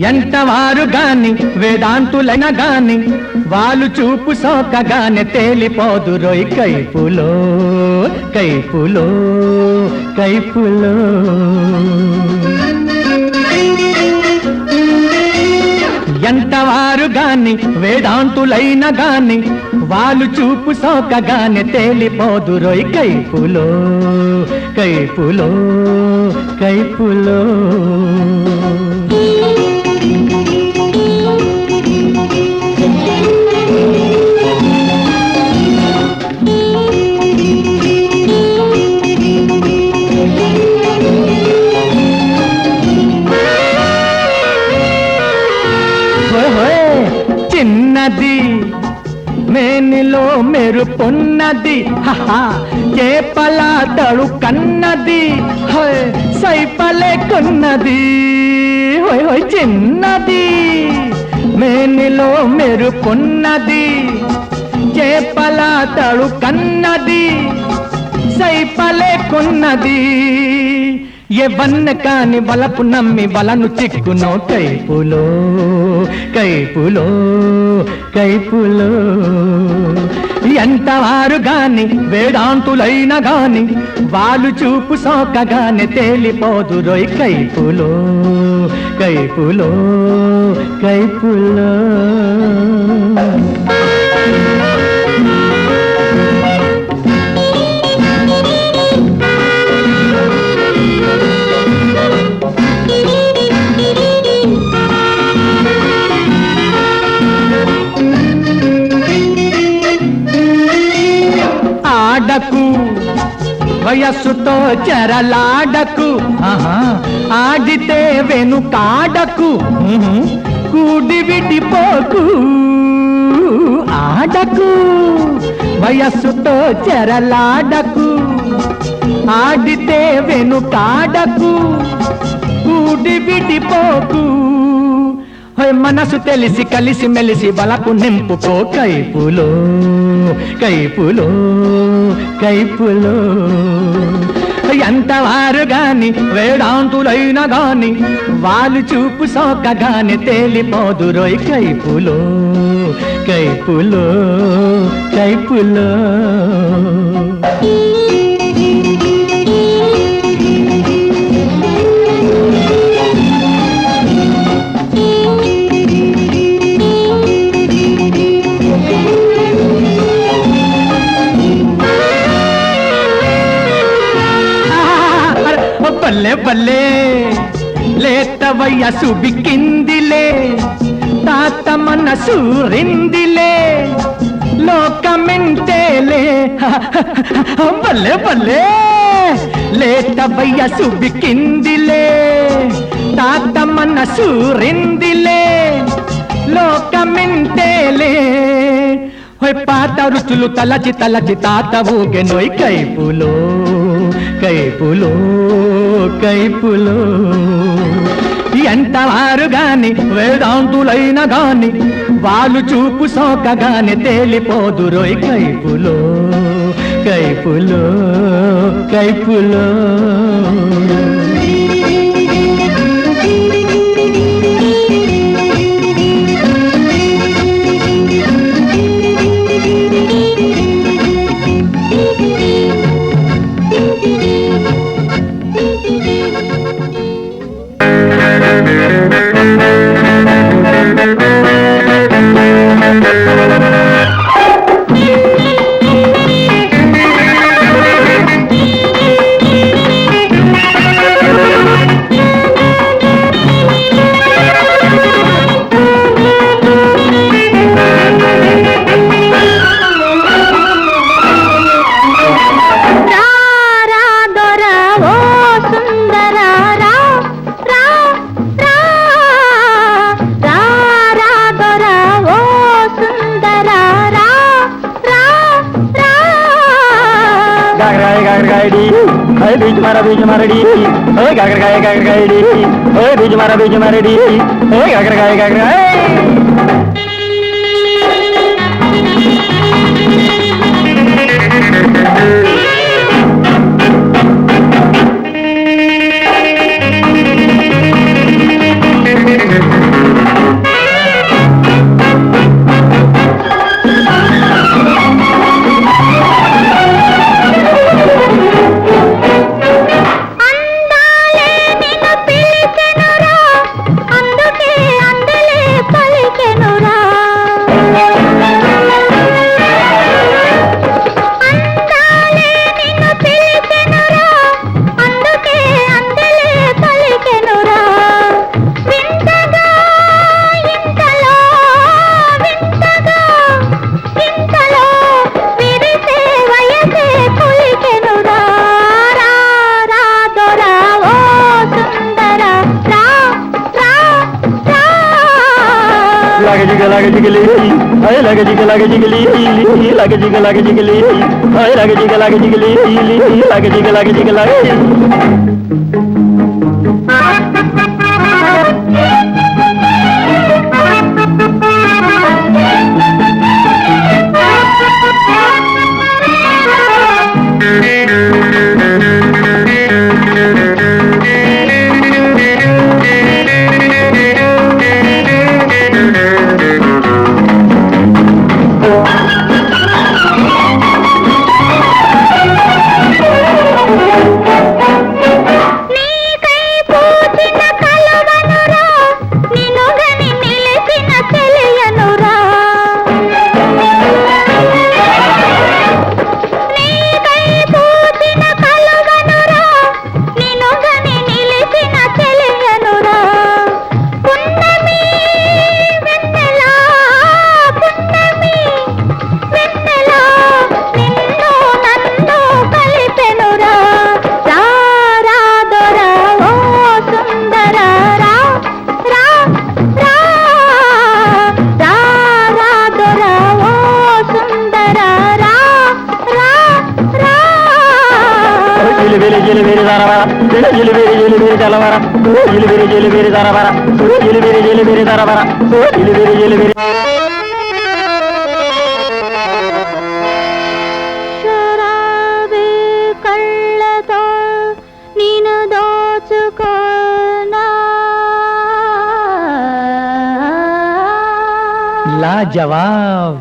ఎంతవారు గాని వేదాంతులైన గాని వాళ్ళు చూపు సోకగానే తేలిపోదు రోయ్ కైపులో కైపులో కైపులో. ఎంతవారు గాని వేదాంతులైన గాని వాళ్ళు చూపు సోకగానే తేలిపోదు రోయ్ కైపులో కైపులో కైపులో. చిన్నది మేనిలో మెరుపున్నది చేపల తడు కన్నది సైపలే కొన్నది. చిన్నది మేనిలో మెరుపున్నది చేపల తడు కన్నది సైపలే కొన్నది. ఎవన్న కాని వలపు నమ్మి వలను చిక్కునో కైపులో కైపులో కైపులో. ఎంతవారు గాని వేదాంతులైన గాని వాళ్ళు చూపు సోకగానే తేలిపోదు రోయ్ కైపులో కైపులో కైపులో. ఆడకు వయస్సుతో చెరలాడకు ఆడితే వెనుకాడకు కూడి విడిపోకు. ఆడకు వయస్సుతో చెరలాడకు ఆడితే వెనుకాడకు కూడి విడిపోకు. మనసు తెలిసి కలిసి మెలిసి బలకు నింపుకో కైపులో కైపులో కైపులో. ఎంతవారు గాని వేదాంతులైన గాని వాళ్ళు చూపు సోకగానే తేలిపోదు రోయ్ కైపులో కైపులో కైపులో. బల్లే బల్లే లేత వయసు బిక్కిందిలే తాత మనసు రిందిలే లోకమెంటేలే. బల్లే బల్లే లేత వయసు బిక్కిందిలే తాత మనసు రిందిలే లోకమెంటేలే. పాత రుచులు తలచి తలచి తాత ఊగెనోయ్ కైపులో కైపులో కైపులో. ఎంతవారు గాని వేదాంతులైన గాని వాళ్ళు చూపు సోకగానే తేలిపోదు రోయ్ కైపులో కైపులో కైపులో. बीज मारा डी ओए गागर गाय डी ओए बीज मारा डी ओए गागर गाय लागे जिगली लागे जिगली लागे जिगली लागे जिगली लागे जिगली लागे जिगली लागे जिगली लागे जिगली జిలిబిరి దరవర జిలిబిరి జలవర జిలిబిరి దరవర జిలిబిరి దరవర జిలిబిరి శరాబే కళ్ళతో నిన్ను దోచుకోనా లాజవాబ్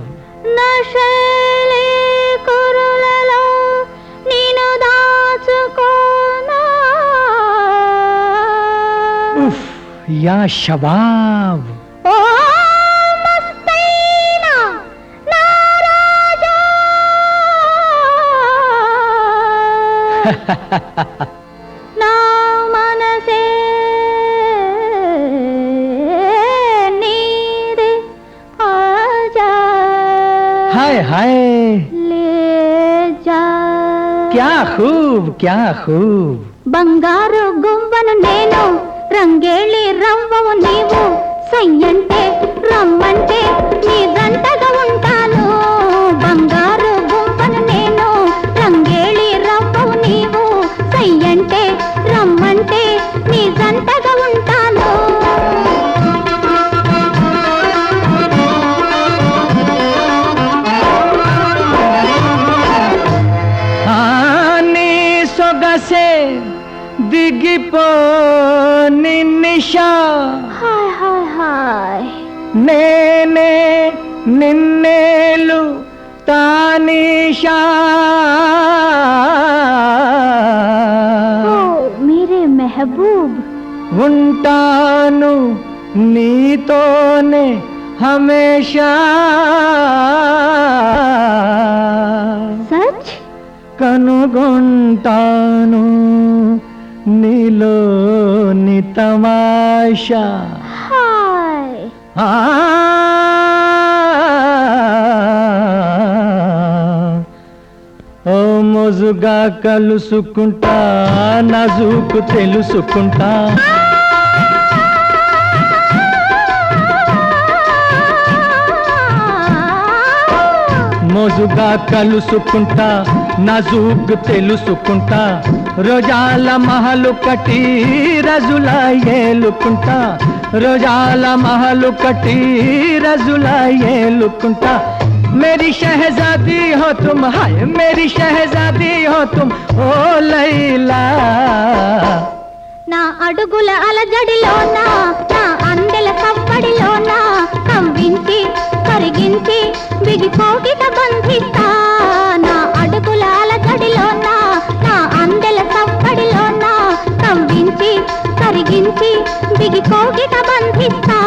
నశలే కురులలో నిన్ను దాచుకోనా ఉఫ్ యా షబాబ్ ఓ మస్తైనా నా రాజా నా మనసే నీదే ఆజా हाय हाय లే జా क्या खूब బంగారు గువ్వను నేను రంగేళి రవ్వవు నీవు సయ్యంటే రమ్మంటే నీ దంటగా ఉంటాను బంగారు గువ్వను నేను రంగేళి రవ్వవు నీవు సయ్యంటే రమ్మంటే నీ దంటగా ఉంటాను నీ సొగసే దిగిపో నిషా హాయ్ హాయ్ హాయ్ నేనే నిన్నేలు తానిషా ఓ మీరే మెహబూబ్ ఉంటాను నీతోనే హమేషా సచ్ కనుగొంటాను నీలోని తమాషా హాయ్ ఆ ఓ మోజుగా కలుసుకుంటా నజుకు తెలుసుకుంటా మోజుగా కలుసుకుంటా నజుకు తెలుసుకుంటా రోజాల మహలు కట్టి రజులా ఏలుకుంటా రోజాల మహలు కట్టి రజులా ఏలుకుంటా मेरी शहजादी हो तुम हाय मेरी शहजादी हो तुम ओ लैला నా అడుగుల అలజడిలోన నా అందెల కప్పడిలోన కంవించి కరిగించి బిగిపోగిట బంధిస్తా నా అడుగుల అలజడిలోన నా అందెల కప్పడిలోన కంవించి కరిగించి బిగిపోగిట బంధిస్తా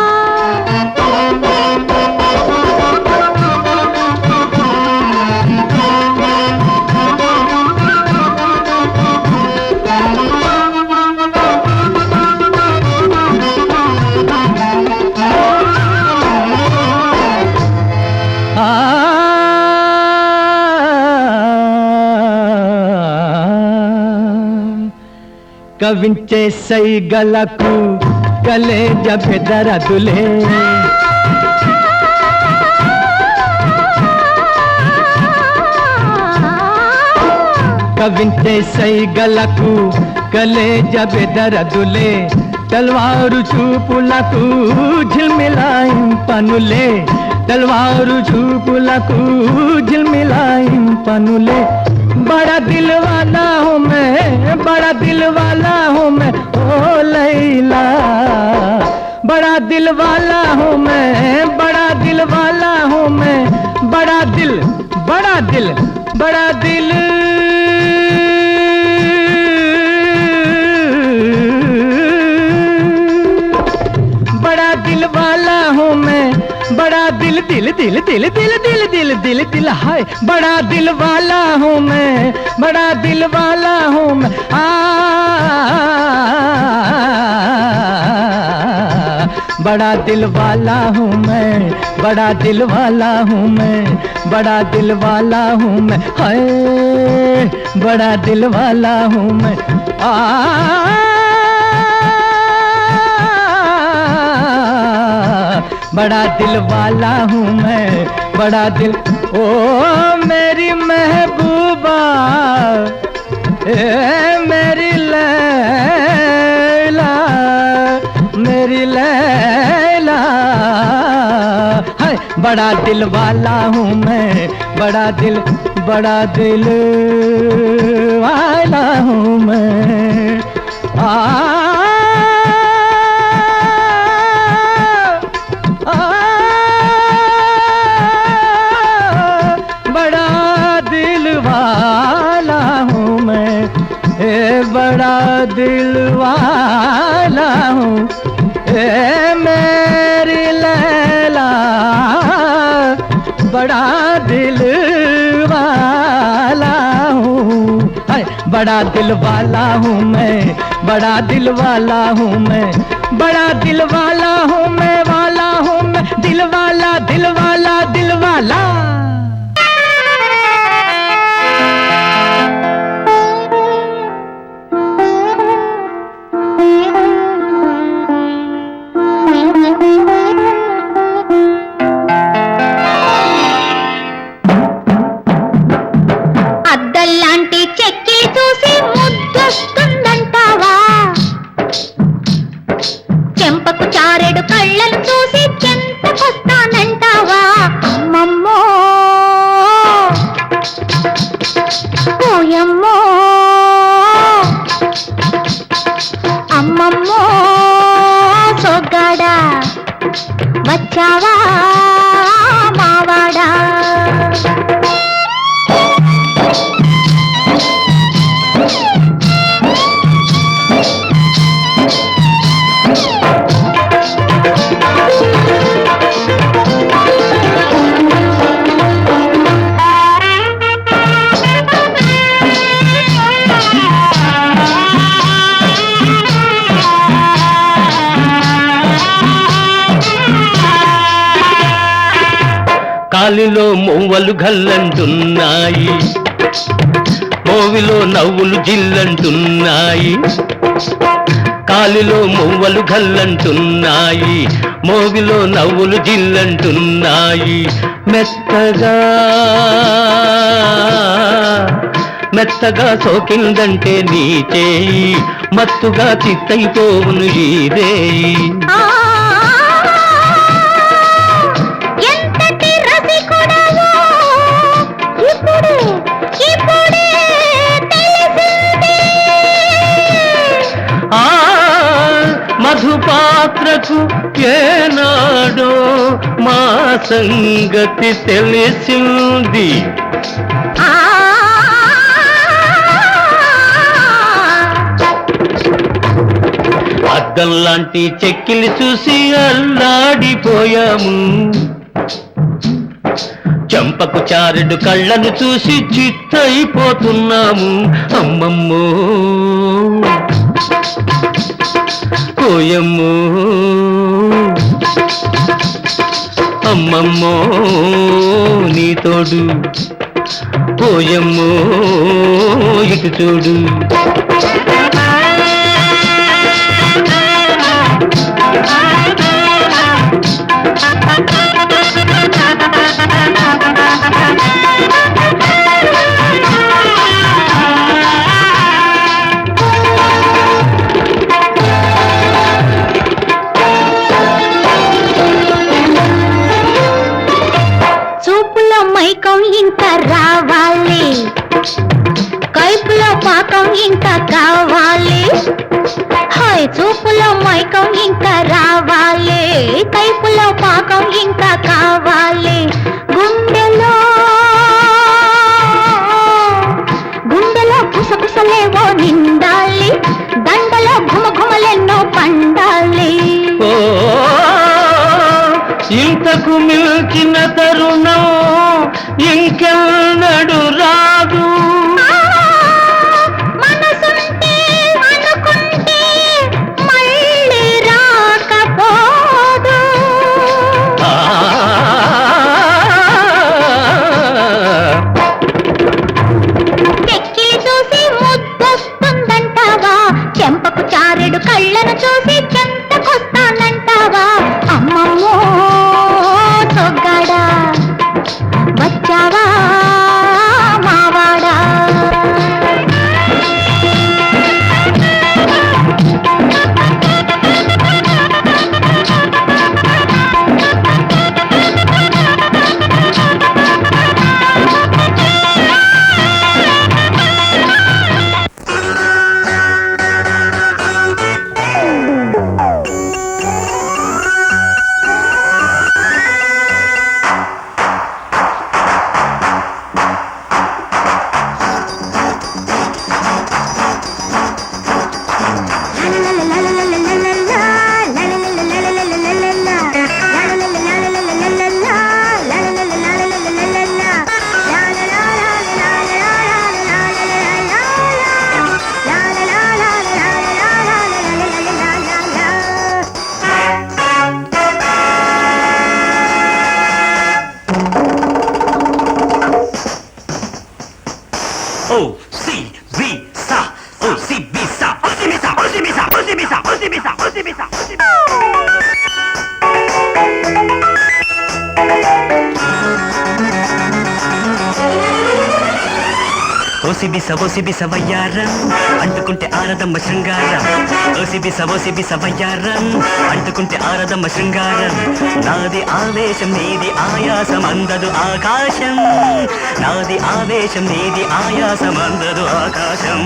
కవించే సైగలకు కలేజ బెదరదులే కవించే సైగలకు కలేజ బెదరదులే తల్వారు చూపులకు ఝిల్మిలాయింపనులే तलवार झूपुలకు झिलमिलाइंपनुले बड़ा दिल वाला हूँ मैं बड़ा दिल वाला हूँ मैं ओ लैला बड़ा दिल वाला हूँ मैं बड़ा दिल वाला हूँ मैं बड़ा दिल बड़ा दिल बड़ा दिल बड़ा दिल वाला हूँ मैं बड़ा दिल दिल दिल दिल दिल दिल दिल दिल दिल हाय बड़ा दिल वाला हूँ मैं बड़ा दिल वाला हूँ मैं बड़ा दिल वाला हूँ मैं बड़ा दिल वाला हूँ मैं बड़ा दिल वाला हूँ मैं हाय बड़ा दिल वाला हूँ मैं बड़ा दिल वाला हूँ मैं बड़ा दिल ओ मेरी महबूबा मेरी लैला मेरी लैला है बड़ा दिल वाला हूँ मैं बड़ा दिल वाला हूँ मैं बड़ा दिल वाला हूँ मैं बड़ा दिल वाला हूँ मेरी लैला बड़ा दिल वाला हूँ बड़ा दिल वाला हूँ मैं बड़ा दिल वाला हूँ मैं बड़ा दिल वाला हूँ मैं दिल वाला दिल वाला दिल वाला అద్దల్లాంటి చెక్కి చూసి ముద్దొస్తుందంటావా చెంపకు చారెడు కళ్ళను చూసి చెంతకొస్తానంటావా అమ్మమ్మో ఓయమ్మో అమ్మమ్మో సొగ్గాడా వచ్చావా మావాడా కాలిలో మోవలు గల్లంటున్నాయి మోవిలో నవ్వులు జిల్లంటున్నాయి కాలిలో మోవలు గల్లంటున్నాయి మోవిలో నవ్వులు జిల్లంటున్నాయి మెత్తగా మెత్తగా సోకిందంటే నీ చేయి మత్తుగా చిత్తైపోవును ఈ రేయి మధుపాత్రకు ఏనాడో మా సంగతి తెలిసింది అద్దంలాంటి చెక్కిలి చూసి అల్లాడిపోయాము చంపకు చారెడు కళ్ళను చూసి చిత్తైపోతున్నాము అమ్మమ్మో ఓయమ్మో అమ్మమ్మో నీ తోడు ఓయమ్మో ఇటు చూడు కావాలి హాయ్ చూపులో మైకం ఇంకా రావాలి కైపులో పాకం ఇంకా కావాలి గుండెలో గుసగుసలేవో నిండాలి దండలో ఘుమఘుమలెన్నో పండాలి ఓ ఇంతకు మిల్చిన తరుణం ఇంకెన్నడు రాదు. మనసుంటే అనుకుంటే మళ్ళీ రాకపోదు ఆ, చెక్కిలి చూసి ముద్దొస్తుందంటావా చెంపకు చారెడు కళ్ళను చూసి చెంతకొస్తానంటావా అమ్మమ్మో సొగ్గాడా వచ్చావా మావాడా ఓ సి బి సా ఓ సి బి సా ఓ సి బి సా ఓ సి బి సా ఓ సి బి సా ఓ సి బి సా ఓ సి బి సా ఓ సి బి సా. ఓసిబిస వయ్యారం అంటుకుంటే ఆరదమ్మ శృంగారం ఓసిబిస వయ్యారం అంటుకుంటే ఆరదమ్మ శృంగారం నాది ఆవేశం నీది ఆయాసం అందదు ఆకాశం నాది ఆవేశం నీది ఆయాసం అందదు ఆకాశం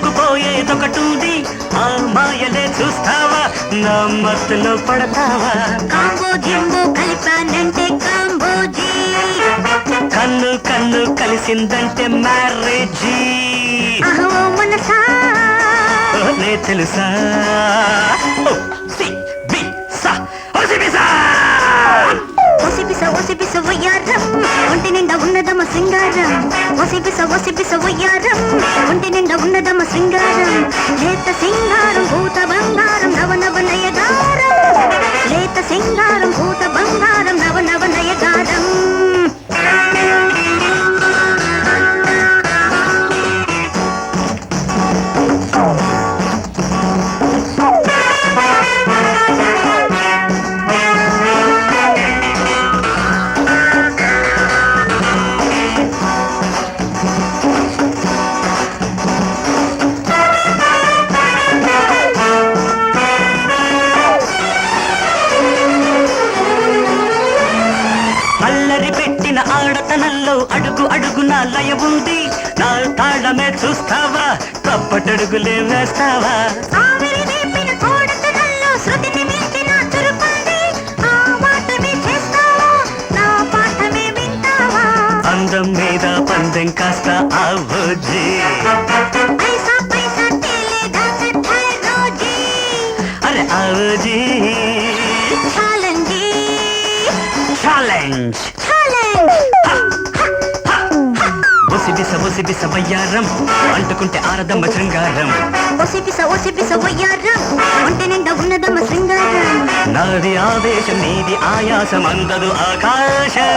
నంజుకుపోయేదొకటుంది ఆ మాయలే చూస్తావా నా మత్తులో పడతావా కాంబో జింబో కలిపానంటే కాంబోజీ కన్ను కన్ను కలిసిందంటే మ్యారేజీ అహో మనసా నే తెలుసా ఓ సి బి సా ఓ సి బి సా ఓసిపిస వయ్యారం ఒంటి నిండా ఉన్నదమ్మ సింగారం ఓసిపిస వయ్యారం ఒంటి నిండా ఉన్నదమ్మ సింగారం లేత సింగారం భూత బంగారం నవ నయగారం లేత సింగారం భూత బంగారం నవ నయగారం ఆడతనంలో అడుగు అడుగున లయ ఉంది నా తాళమే చూస్తావా తప్పటడుగులే వేస్తావా అందం మీద పందెం కాస్త ఆవోజీ అరే ఆవోజీ ఛాలెంజ్ ఒసిబిస వయ్యారం అంటుకుంటే ఆరదమ్మ శృంగారం ఒసిపిస వయ్యారం ఒంటి నిండా ఉన్నదమ్మ శృంగారం నాది ఆవేశం నీది ఆయాసం అందదు ఆకాశం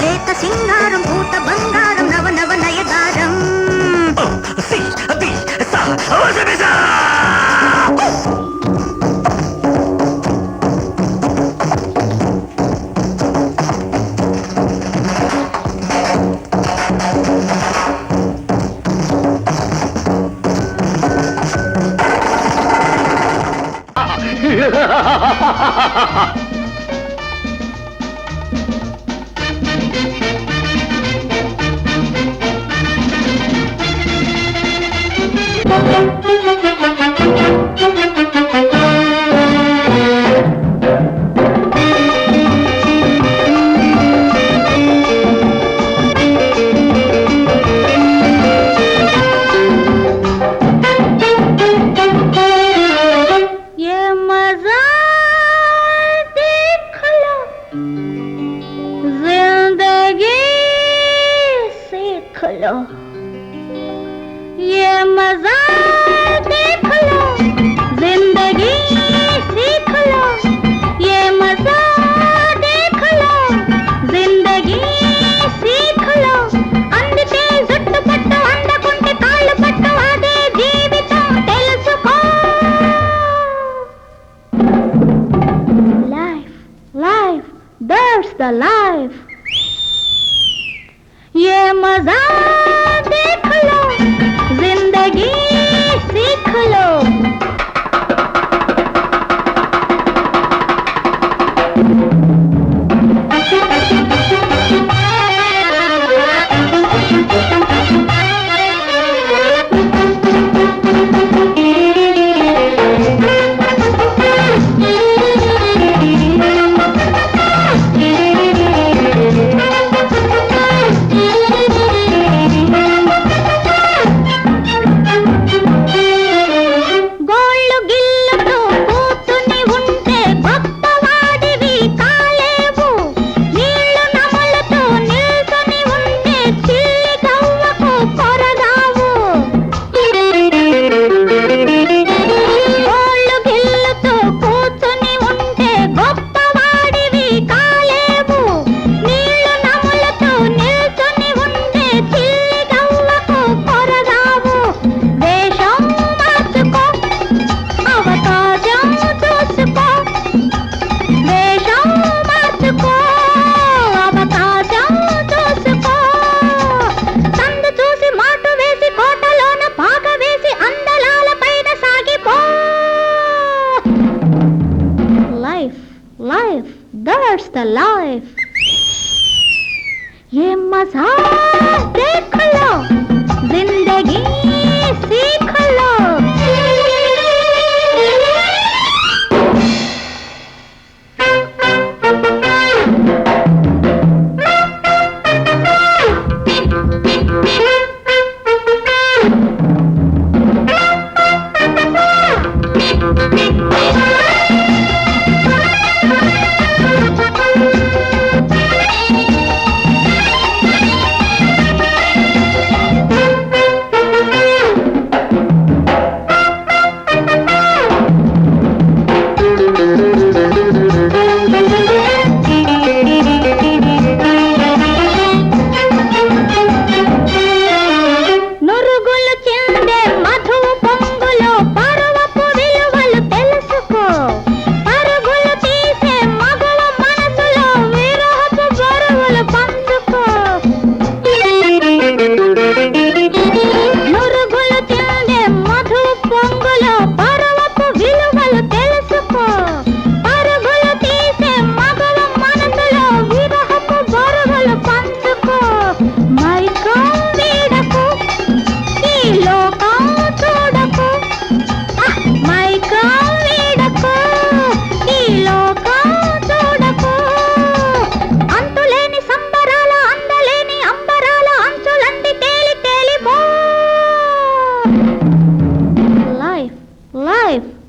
లేత సింగారం పూత బంగారం నవ నవ నయగారం సి బి సా ఒసిబిస ये मजा देख लो जिंदगी सीख लो ये मजा देख लो जिंदगी सीख लो अंदिते जुट्टु पट्टु अंदకుంటే కాళ్ళు పట్టు అదే జీవితం తెలుసుకో life life that's the life ये मजा देख लो जिंदगी सीख लो life that's the life ये मजा देख लो जिंदगी सीख लो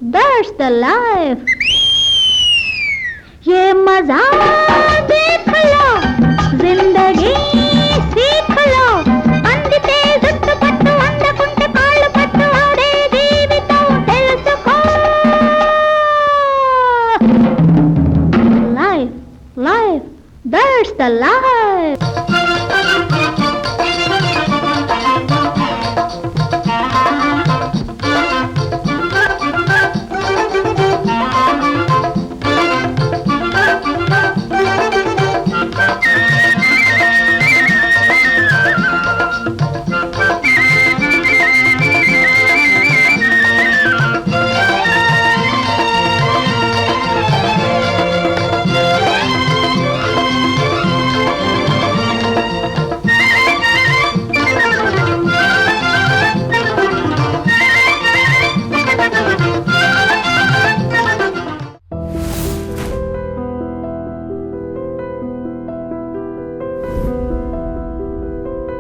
That's the life. ये मजा देख लो जिंदगी सीख लो अंधिते లల్లా